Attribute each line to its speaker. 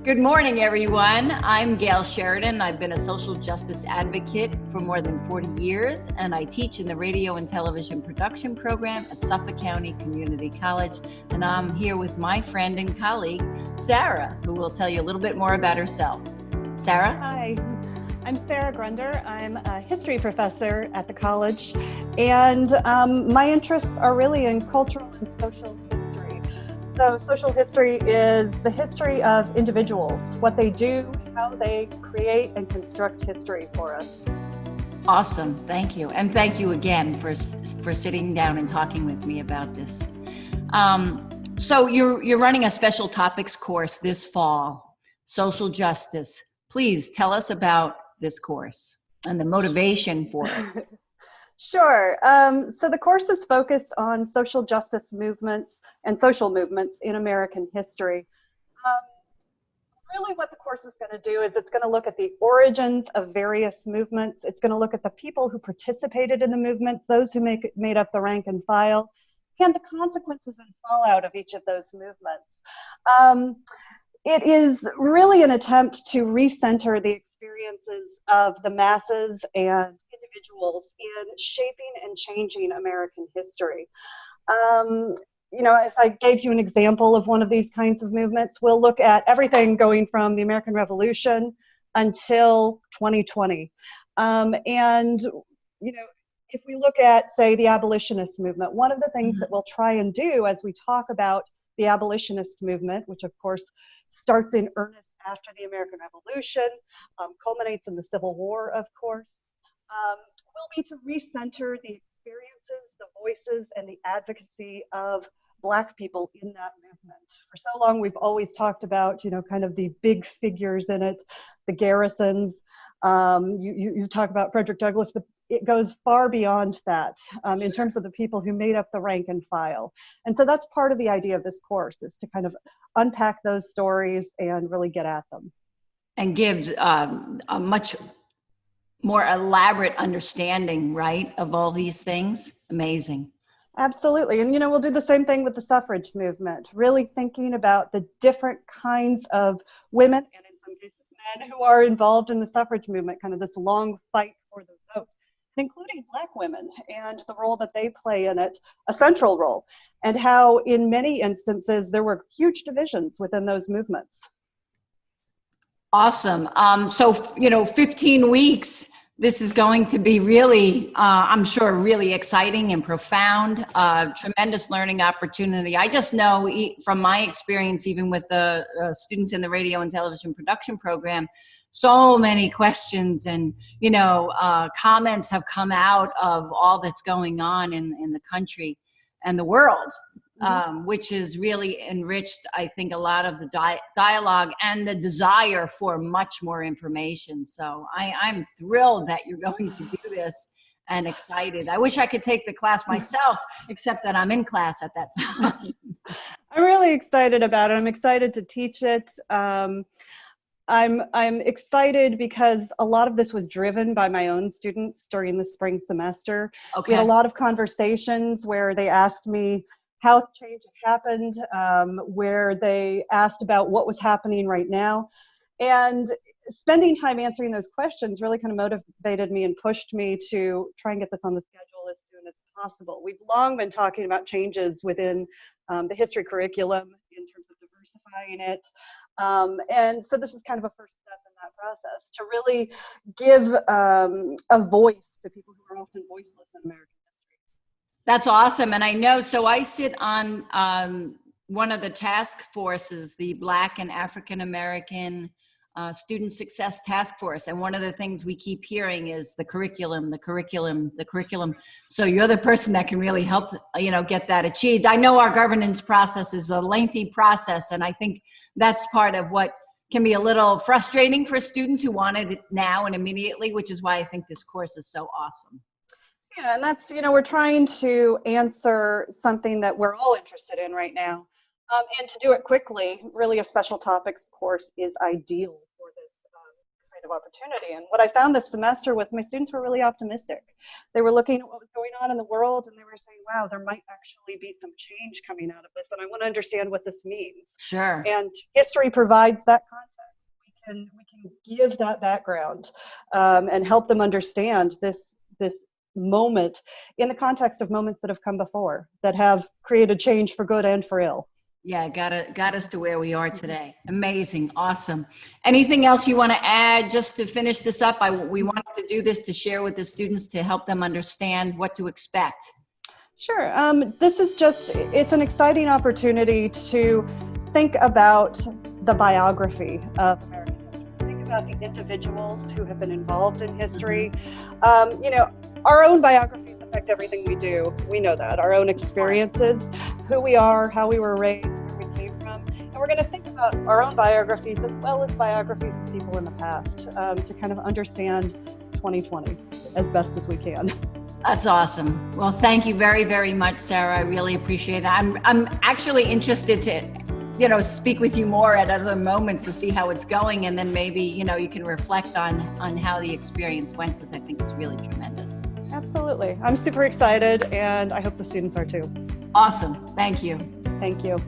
Speaker 1: Good morning, everyone. I'm Gail Sheridan. I've been a social justice advocate for more than 40 years, and I teach in the radio and television production program at Suffolk County Community College. And I'm here with my friend and colleague, Sarah, who will tell you a little bit more about herself. Sarah?
Speaker 2: Hi, I'm Sarah Grunder. I'm a history professor at the college, and my interests are really in cultural and social history. So social history is the history of individuals, what they do, how they create and construct history for us.
Speaker 1: Awesome. Thank you. And thank you again for sitting down and talking with me about this. So you're running a special topics course this fall, social justice. Please tell us about this course and the motivation for it.
Speaker 2: Sure. So the course is focused on social justice movements and social movements in American history. Really what the course is going to do is it's going to look at the origins of various movements. It's going to look at the people who participated in the movements, those who made up the rank and file, and the consequences and fallout of each of those movements. It is really an attempt to recenter the experiences of the masses and individuals in shaping and changing American history. If I gave you an example of one of these kinds of movements, we'll look at everything going from the American Revolution until 2020. If we look at, say, the abolitionist movement, one of the things that we'll try and do as we talk about the abolitionist movement, which of course starts in earnest after the American Revolution, culminates in the Civil War, of course, will be to recenter the experiences, the voices, and the advocacy of Black people in that movement. For so long, we've always talked about, kind of the big figures in it, the Garrisons. You talk about Frederick Douglass, but it goes far beyond that in terms of the people who made up the rank and file. And so that's part of the idea of this course, is to kind of unpack those stories and really get at them. And
Speaker 1: give a much more elaborate understanding, right, of all these things. Amazing.
Speaker 2: Absolutely. And, we'll do the same thing with the suffrage movement, really thinking about the different kinds of women, and in some cases men, who are involved in the suffrage movement, kind of this long fight for the vote, including Black women and the role that they play in it, a central role, and how in many instances there were huge divisions within those movements.
Speaker 1: Awesome. So, 15 weeks. This is going to be really, I'm sure, really exciting and profound, tremendous learning opportunity. I just know from my experience, even with the students in the radio and television production program, so many questions and, comments have come out of all that's going on in the country and the world. Which has really enriched, I think, a lot of the dialogue and the desire for much more information. So I'm thrilled that you're going to do this and excited. I wish I could take the class myself, except that I'm in class at that time.
Speaker 2: I'm really excited about it. I'm excited to teach it. I'm excited because a lot of this was driven by my own students during the spring semester. Okay. We had a lot of conversations where they asked me how the change had happened, where they asked about what was happening right now. And spending time answering those questions really kind of motivated me and pushed me to try and get this on the schedule as soon as possible. We've long been talking about changes within the history curriculum in terms of diversifying it. And so this is kind of a first step in that process, to really give a voice to people who are often voiceless in American history.
Speaker 1: That's awesome. And I know, so I sit on one of the task forces, the Black and African American Student Success Task Force. And one of the things we keep hearing is the curriculum. So you're the person that can really help, get that achieved. I know our governance process is a lengthy process, and I think that's part of what can be a little frustrating for students who want it now and immediately, which is why I think this course is so awesome.
Speaker 2: Yeah, and that's, we're trying to answer something that we're all interested in right now. And to do it quickly, really a special topics course is ideal for this kind of opportunity. And what I found this semester was my students were really optimistic. They were looking at what was going on in the world and they were saying, wow, there might actually be some change coming out of this. And I want to understand what this means.
Speaker 1: Sure.
Speaker 2: And history provides that context. can give that background and help them understand this moment in the context of moments that have come before that have created change for good and for ill.
Speaker 1: Yeah, got us to where we are today. Amazing, awesome. Anything else you want to add just to finish this up? We wanted to do this to share with the students to help them understand what to expect.
Speaker 2: Sure. This is it's an exciting opportunity to think about the biography of American history. Think about the individuals who have been involved in history. Our own biographies affect everything we do. We know that. Our own experiences, who we are, how we were raised, where we came from. And we're going to think about our own biographies as well as biographies of people in the past to kind of understand 2020 as best as we can.
Speaker 1: That's awesome. Well, thank you very, very much, Sarah. I really appreciate it. I'm actually interested to, speak with you more at other moments to see how it's going. And then maybe, you can reflect on how the experience went, because I think it's really tremendous.
Speaker 2: Absolutely. I'm super excited, and I hope the students are too.
Speaker 1: Awesome. Thank you.
Speaker 2: Thank you.